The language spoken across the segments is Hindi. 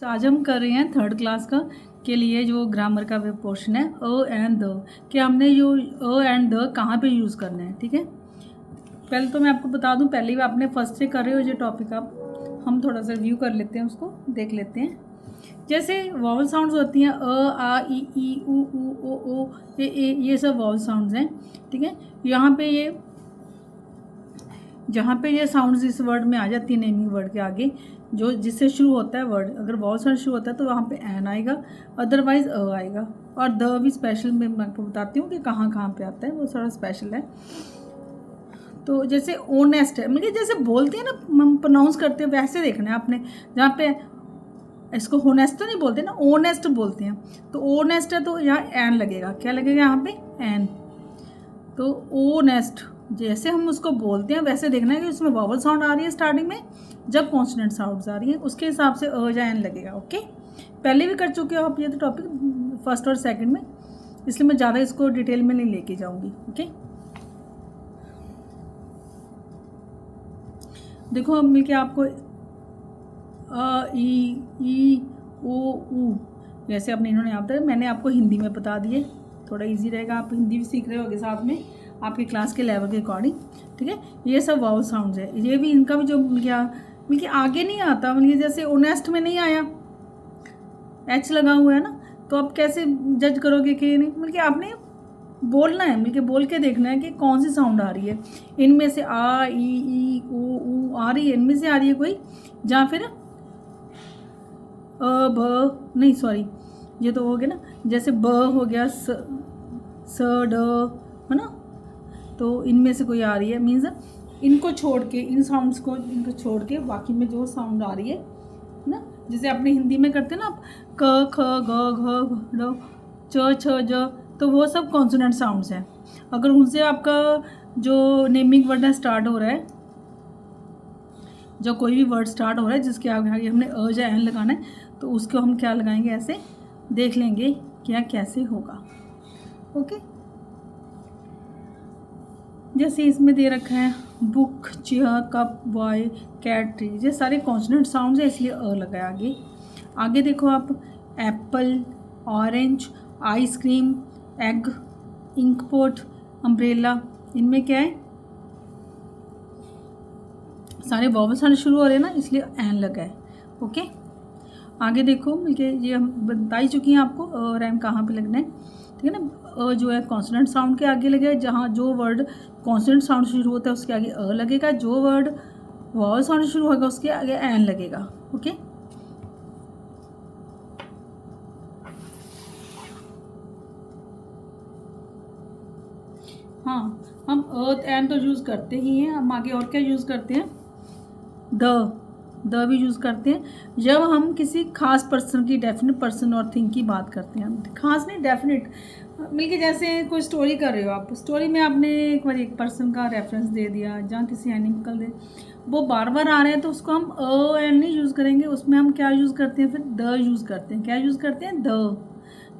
तो आज हम कर रहे हैं थर्ड क्लास का के लिए जो ग्रामर का पोर्शन है अ एंड द, कि हमने जो अ एंड द कहाँ पे यूज़ करना है। ठीक है, पहले तो मैं आपको बता दूं, पहले भी आपने फर्स्ट से कर रहे हो ये टॉपिक, आप हम थोड़ा सा रिव्यू कर लेते हैं, उसको देख लेते हैं। जैसे वॉवल साउंड्स होती हैं अ आ ई उ ओ ये सब वॉवल साउंड्स हैं। ठीक है, यहाँ पे ये जहाँ पे ये साउंड्स इस वर्ड में आ जाती है, नेमिंग वर्ड के आगे जो जिससे शुरू होता है वर्ड, अगर वॉवल साउंड शुरू होता है तो वहाँ पे एन आएगा, अदरवाइज अ आएगा। और द भी स्पेशल में मैं आपको बताती हूँ कि कहाँ कहाँ पे आता है, वो थोड़ा स्पेशल है। तो जैसे ओनेस्ट है, मतलब जैसे बोलते हैं ना, हम प्रोनाउंस करते हैं वैसे देखना है आपने। जहाँ पे इसको होनेस्ट तो नहीं बोलते ना, ओनेस्ट बोलते हैं, तो ओनेस्ट है तो यहाँ एन लगेगा। क्या लगेगा यहाँ पे? एन। तो ओनेस्ट जैसे हम उसको बोलते हैं वैसे देखना है कि उसमें वॉवल साउंड आ रही है स्टार्टिंग में, जब कॉन्सोनेंट साउंड्स आ रही है उसके हिसाब से अ या एन लगेगा। ओके, पहले भी कर चुके हो आप ये तो टॉपिक फर्स्ट और सेकंड में, इसलिए मैं ज़्यादा इसको डिटेल में नहीं लेके जाऊँगी। ओके, देखो अब मिलके आपको अ ई ओ ऊ जैसे अपने इन्होंने यहाँ पर मैंने आपको हिंदी में बता दिए, थोड़ा इजी रहेगा, आप हिंदी भी सीख रहे होगे साथ में आपके क्लास के लेवल के अकॉर्डिंग। ठीक है, ये सब वावल साउंड्स है, ये भी इनका भी जो मिलके आगे नहीं आता, मिलके जैसे ओनेस्ट में नहीं आया, एच लगा हुआ है ना, तो आप कैसे जज करोगे कि नहीं? मिलके आपने बोलना है, मिलके बोल के देखना है कि कौन सी साउंड आ रही है इनमें से, आ ई ऊ आ रही है, इनमें से आ रही है कोई, या फिर अ ब नहीं, सॉरी ये तो हो गया ना, जैसे ब हो गया, स ड है ना, तो इनमें से कोई आ रही है, मीन्स इनको छोड़ के, इन साउंड्स को इनको छोड़ के बाकी में जो साउंड आ रही है ना, जैसे अपने हिंदी में करते हैं ना आप, क ख ग घ ढ च छ ज, तो वो सब कॉन्सोनेंट साउंड्स हैं। अगर उनसे आपका जो नेमिंग वर्ड स्टार्ट हो रहा है, जो कोई भी वर्ड स्टार्ट हो रहा है जिसके आगे हमने अ या एन लगाना है, तो उसको हम क्या लगाएंगे, ऐसे देख लेंगे क्या कैसे होगा। ओके, जैसे इसमें दे रखा है book, chair, cup, boy, cat, tree, ये सारे कॉन्सोनेंट साउंड्स है इसलिए अ लगाया आगे। आगे देखो आप, apple, orange, ice cream, egg, inkpot, umbrella, इनमें क्या है, सारे वॉवल साउंड शुरू हो रहे हैं ना, इसलिए एन लगा है। ओके, आगे देखो मिलके ये हम बता ही चुकी हैं आपको और एन कहाँ पे लगना है। ठीक है ना, अ जो है कॉन्सोनेंट साउंड के आगे लगेगा, जहाँ जो वर्ड कॉन्सोनेंट साउंड शुरू होता है उसके आगे अ लगेगा, जो वर्ड वॉवल साउंड शुरू होगा उसके आगे एन लगेगा। ओके, हाँ, हम अर्थ एन तो यूज़ करते ही हैं, हम आगे और क्या यूज़ करते हैं, द भी यूज़ करते हैं जब हम किसी खास पर्सन की, डेफिनेट पर्सन और थिंग की बात करते हैं। खास नहीं, डेफिनेट मिलके, जैसे कोई स्टोरी कर रहे हो आप, स्टोरी में आपने एक बार एक पर्सन का रेफरेंस दे दिया, जहाँ किसी एनिमल दे, वो बार बार आ रहे हैं तो उसको हम अ एन नहीं यूज़ करेंगे, उसमें हम क्या यूज़ करते हैं, फिर द यूज़ करते हैं। क्या यूज़ करते हैं? द।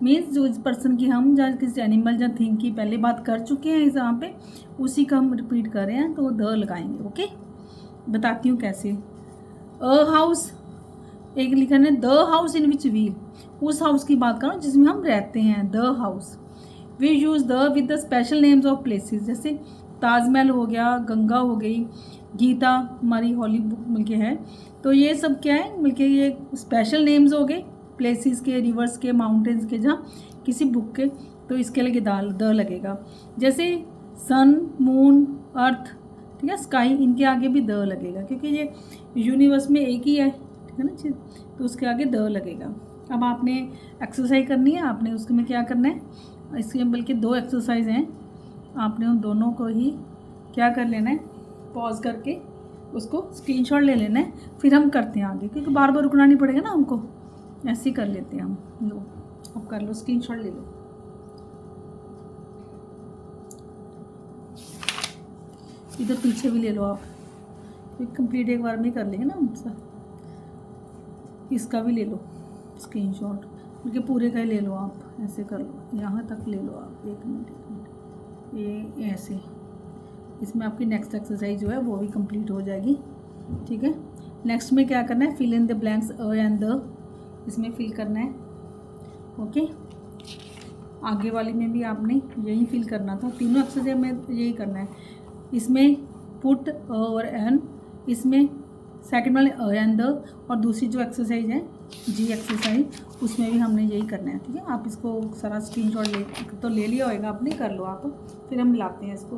मीन्स जो इस पर्सन की हम जहाँ किसी एनिमल या थिंग की पहले बात कर चुके हैं इस यहाँ पे, उसी का हम रिपीट कर रहे हैं तो द लगाएंगे। ओके, बताती हूँ कैसे। अ हाउस, एक लिखा है the house in which we, उस हाउस की बात करो जिसमें हम रहते हैं, the house. We use the with the special names of places, जैसे ताजमहल हो गया, गंगा हो गई, गीता हमारी हॉली बुक मिलके है, तो ये सब क्या है मिलके, ये स्पेशल नेम्स हो गए प्लेसेस के, रिवर्स के, माउंटेन्स के, जहाँ किसी बुक के, तो इसके लिए द लगेगा। जैसे सन, मून, अर्थ, ठीक है, स्काई, इनके आगे भी द लगेगा क्योंकि ये यूनिवर्स में एक ही है, ठीक है ना चीज़, तो उसके आगे द लगेगा। अब आपने एक्सरसाइज करनी है, आपने उसके में क्या करना है, इसके बल्कि 2 एक्सरसाइज हैं, आपने उन दोनों को ही क्या कर लेना है, पॉज करके उसको स्क्रीनशॉट ले लेना है, फिर हम करते हैं आगे, क्योंकि बार बार रुकना नहीं पड़ेगा ना हमको, ऐसे ही कर लेते हैं हम। लो अब कर लो, स्क्रीनशॉट ले लो। इधर पीछे भी ले लो आप, कंप्लीट एक बार में कर लेंगे ना हम सब। इसका भी ले लो स्क्रीनशॉट, क्योंकि पूरे का ही ले लो आप, ऐसे कर लो, यहाँ तक ले लो आप, एक मिनट, ये ऐसे, इसमें आपकी नेक्स्ट एक्सरसाइज जो है वो भी कंप्लीट हो जाएगी। ठीक है, नेक्स्ट में क्या करना है, fill in the blanks a and the, इसमें फिल करना है। ओके, आगे वाली में भी आपने यही फिल करना था, तीनों एक्सरसाइज में यही करना है। इसमें पुट और एन, इसमें सेकंड वाले एंड द, और दूसरी जो एक्सरसाइज है जी एक्सरसाइज, उसमें भी हमने यही करना है। ठीक है, आप इसको सारा स्क्रीनशॉट ले लिया होगा आपने, कर लो आप, फिर हम मिलाते हैं इसको।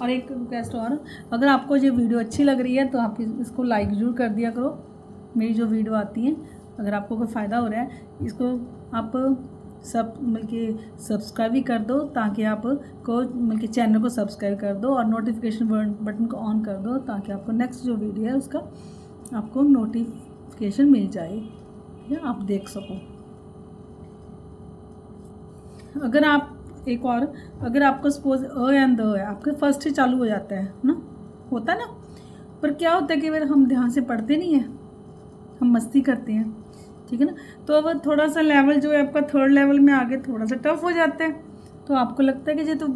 और एक रिक्वेस्ट और, अगर आपको ये वीडियो अच्छी लग रही है तो आप इसको लाइक ज़रूर कर दिया करो। मेरी जो वीडियो आती है, अगर आपको कोई फ़ायदा हो रहा है, इसको आप सब मिलके सब्सक्राइब भी कर दो, ताकि आप को मिलके चैनल को सब्सक्राइब कर दो और नोटिफिकेशन बटन को ऑन कर दो, ताकि आपको नेक्स्ट जो वीडियो है उसका आपको नोटिफिकेशन मिल जाए या आप देख सको। अगर आप एक और, अगर आपको सपोज अ एंड द है, आपके फर्स्ट से चालू हो जाता है ना, होता है ना, पर क्या होता है कि अगर हम ध्यान से पढ़ते नहीं हैं, हम मस्ती करते हैं, ठीक है ना, तो अब थोड़ा सा लेवल जो है आपका थर्ड लेवल में आगे थोड़ा सा टफ हो जाता है, तो आपको लगता है कि ये तो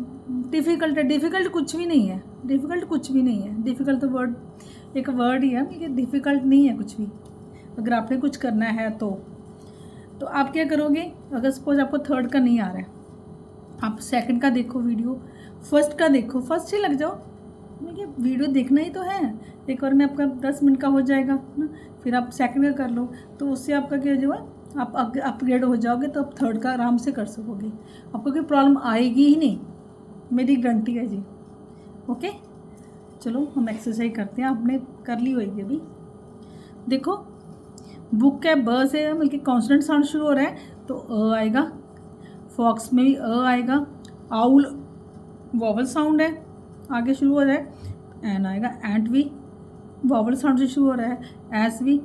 डिफ़िकल्ट है। डिफ़िकल्ट कुछ भी नहीं है, डिफ़िकल्ट कुछ भी नहीं है। डिफ़िकल्ट तो वर्ड एक वर्ड ही है, लेकिन डिफ़िकल्ट नहीं है कुछ भी, अगर आपने कुछ करना है तो आप क्या करोगे। अगर सपोज आपको थर्ड का नहीं आ रहा है, आप सेकंड का देखो वीडियो, फर्स्ट का देखो, फर्स्ट से लग जाओ, देखिए वीडियो देखना ही तो है, एक बार में आपका 10 मिनट का हो जाएगा ना, फिर आप सेकंड का कर लो, तो उससे आपका क्या जो है आप अपग्रेड हो जाओगे, तो आप थर्ड का आराम से कर सकोगे, आपको कोई प्रॉब्लम आएगी ही नहीं, मेरी गारंटी है जी। ओके, चलो हम एक्सरसाइज करते हैं, आपने कर ली होगी अभी। देखो, बुक के ब से बल्कि कॉन्सोनेंट साउंड शुरू हो रहा है, तो अ आएगा, फॉक्स में भी अ आएगा, आउल वॉवल साउंड है, आगे शुरू हो रहा है, एन आएगा, एंट भी वॉवल साउंड से शुरू हो रहा है, एस भी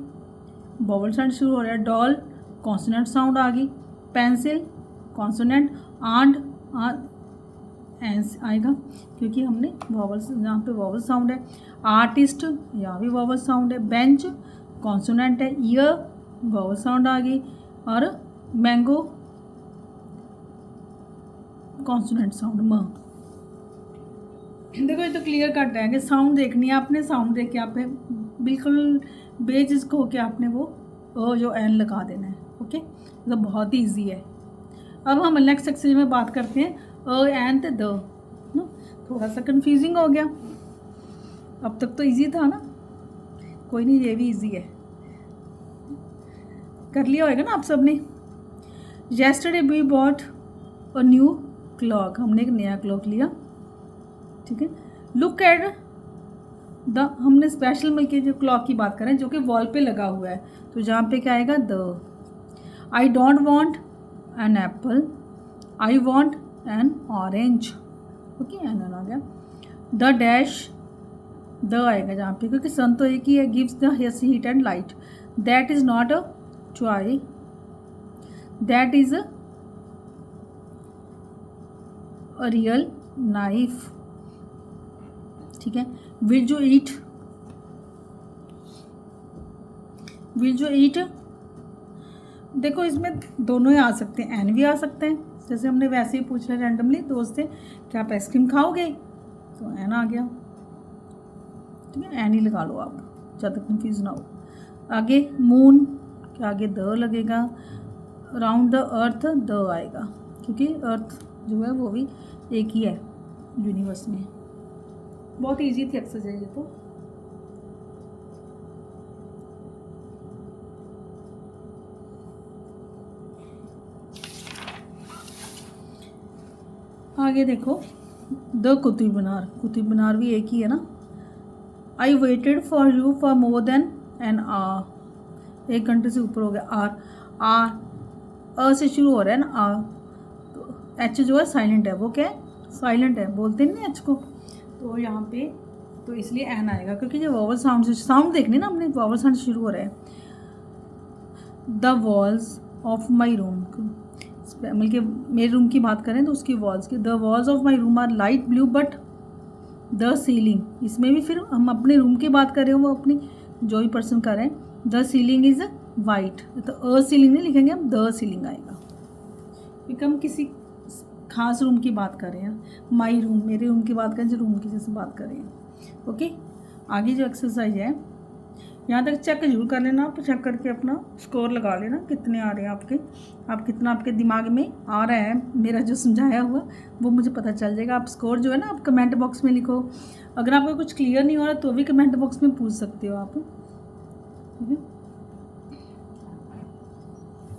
वॉवल साउंड शुरू हो रहा है, डॉल कॉन्सोनेंट साउंड आ गई, पेंसिल कॉन्सोनेंट, आंड एंस आएगा क्योंकि हमने वॉवल्स, यहाँ पे वॉवल साउंड है, आर्टिस्ट यहाँ भी वॉवल साउंड है, बेंच कॉन्सोनेंट है, ईयर वॉवल साउंड आ गई, और मैंगो कॉन्सोनेंट साउंड म। देखो ये तो क्लियर कट है कि साउंड देखनी है आपने, साउंड देख के आपने बिल्कुल बेझिझक होकर आपने वो जो एन लगा देना है। ओके, तो बहुत ही ईजी है। अब हम नेक्स्ट एक्सरसाइज में बात करते हैं अ एंड द ना, थोड़ा सा कंफ्यूजिंग हो गया, अब तक तो इजी था ना, कोई नहीं, ये भी इजी है, कर लिया होगा ना आप सब ने। Yesterday we bought a new clock, हमने एक नया क्लॉक लिया, ठीक है। लुक एट द, हमने स्पेशल मिलके जो क्लॉक की बात करें जो कि वॉल पे लगा हुआ है, तो जहाँ पे क्या आएगा the. I don't want an apple, I want an orange. Okay, an आ गया। द डैश, द आएगा जहाँ पे, क्योंकि सन तो एक ही है, gives the heat and light. That is not a toy, that is a real knife, ठीक है। Will you eat, will you eat, देखो इसमें दोनों ही आ सकते हैं, एन भी आ सकते हैं, जैसे हमने वैसे ही पूछ लिया रैंडमली दोस्त से, क्या आप आइसक्रीम खाओगे, तो एन आ गया, ठीक है, एन ही लगा लो आप, ज़्यादा कंफ्यूज ना हो। आगे मून के आगे द लगेगा, राउंड द अर्थ द आएगा, क्योंकि अर्थ जो है वो भी एक ही है यूनिवर्स में। बहुत इजी थी एक्सरसाइज ये तो। आगे देखो, द कुतुब मीनार भी एक ही है ना। I waited for you for more than an hour, 1 घंटे से ऊपर हो गया। आर अ से शुरू हो रहा है ना, आ, तो एच जो है साइलेंट है, वो क्या है, साइलेंट है, बोलते नहीं एच को, तो यहाँ पे तो इसलिए एन आएगा, क्योंकि जो वॉवल साउंड से, साउंड देखनी ना हमने, वॉवल साउंड शुरू हो रहा है। The walls of my room, मतलब मेरे रूम की बात करें तो उसकी वॉल्स की, the walls of my room are light blue but the ceiling, इसमें भी फिर हम अपने रूम की बात कर रहे हो, वो अपनी जो भी पर्सन कर रहे हैं। द सीलिंग इज़ वाइट, तो अ सीलिंग नहीं लिखेंगे हम, द सीलिंग आएगा, क्योंकि हम किसी खास रूम की बात कर रहे हैं। माई रूम, मेरे रूम की बात करें, जो रूम की जैसे बात कर रहे हैं। ओके, आगे जो एक्सरसाइज है, यहाँ तक चेक जरूर कर लेना, आप चेक करके अपना स्कोर लगा लेना कितने आ रहे हैं आपके, आप कितना आपके दिमाग में आ रहा है मेरा जो समझाया हुआ वो मुझे पता चल जाएगा। आप स्कोर जो है ना आप कमेंट बॉक्स में लिखो, अगर आपको कुछ क्लियर नहीं हो रहा तो भी कमेंट बॉक्स में पूछ सकते हो आप, ठीक है।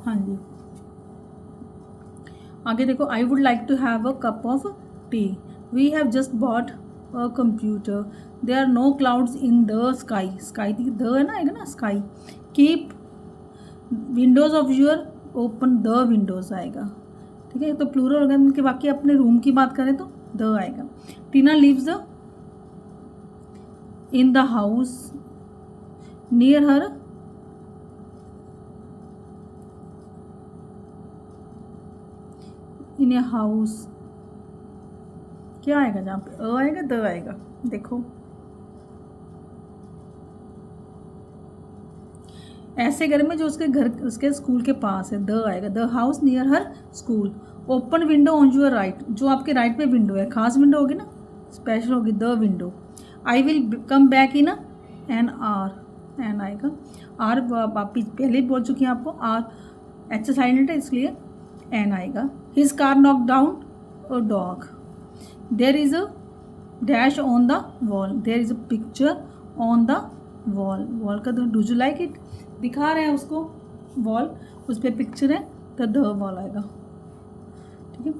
हाँ जी, आगे देखो, I would like to have a cup of tea, we have just bought a computer, there are no clouds in the sky, sky the है ना, आएगा ना sky, keep windows of your open, the windows आएगा, ठीक है। तो प्लूरल हो गया, कि बाकी अपने रूम की बात करें तो द आएगा। Tina lives in the house near her, in a house, क्या आएगा जहाँ पे अ आएगा, द आएगा, देखो ऐसे घर में जो उसके घर उसके स्कूल के पास है, द आएगा, the house near her school. Open window on your right, जो आपके राइट पे विंडो है, खास विंडो होगी ना, स्पेशल होगी, the window. I will come back in an R, an आएगा, आर आप पहले ही बोल चुकी हैं आपको, आर एच साइलेंट है इसलिए एन आएगा। His car knock down a dog, there is a dash on the wall, there is a picture on the wall, wall का डू यू लाइक इट, दिखा रहे हैं उसको वॉल, उस पर पिक्चर है तो द वॉल आएगा, ठीक है।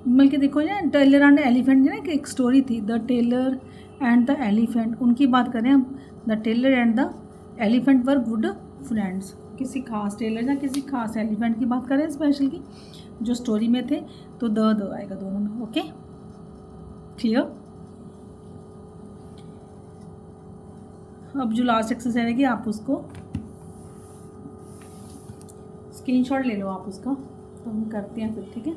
बल्कि देखो ना, टेलर एंड एलिफेंट ना, एक स्टोरी थी, the tailor and the elephant, उनकी बात करें हम, the tailor and the elephant were good friends, किसी खास टेलर या किसी खास एलिफेंट की बात करें स्पेशल की, जो स्टोरी में थे, तो द आएगा दोनों में, ओके क्लियर। अब जो लास्ट एक्सरसाइज है कि आप उसको स्क्रीनशॉट ले लो आप उसका, तो हम करते हैं फिर, ठीक है।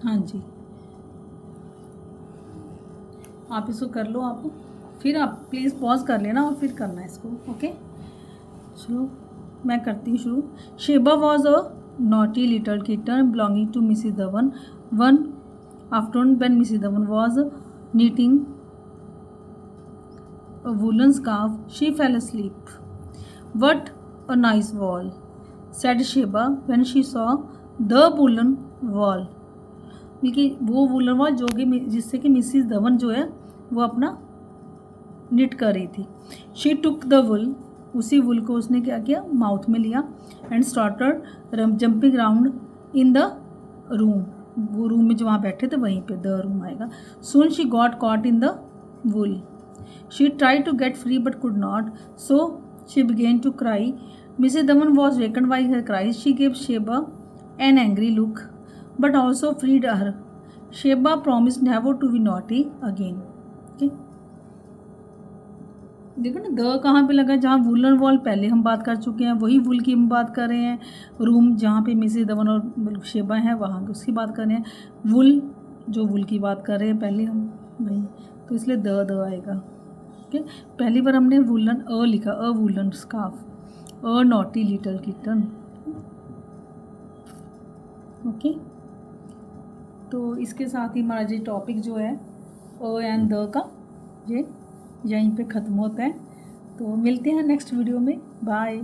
हाँ जी, आप इसको कर लो, आप फिर आप प्लीज़ पॉज कर लेना और फिर करना है इसको, ओके। चलो मैं करती हूँ शुरू। Sheba was a naughty little kitten belonging to Mrs Dhawan, one afternoon when Mrs Dhawan was knitting a woolen scarf, she fell asleep. What a nice wall, said Sheba when she saw the woolen wall. बल्कि वो वूलन वॉल जो कि जिससे कि मिसिस धवन जो है वो अपना निट कर रही थी। शी टुक द वुल, उसी वुल को उसने क्या किया, माउथ में लिया, and started jumping round in the room, वो रूम में जो वहाँ बैठे थे वहीं पे द रूम आएगा। Soon she got caught in the wool, she tried to get free but could not, so she began to cry. Mrs. Daman was wakened by her cries. She gave Sheba an angry look but also freed her. Sheba promised never to be naughty again. Okay? देखो ना द कहाँ पे लगा, जहाँ वुलन वॉल पहले हम बात कर चुके हैं, वही वुल की हम बात कर रहे हैं, रूम जहाँ पे मिसेस धवन और शेबा हैं वहाँ उसकी बात कर रहे हैं, वुल जो वुल की बात कर रहे हैं पहले हम वही, तो इसलिए द आएगा, ओके। पहली बार हमने वुलन अ लिखा, a woollen scarf, a naughty little kitten, okay. तो इसके साथ ही हमारा ये टॉपिक जो है अ एंड द का ये यहीं पे ख़त्म होता है। तो मिलते हैं नेक्स्ट वीडियो में, बाय।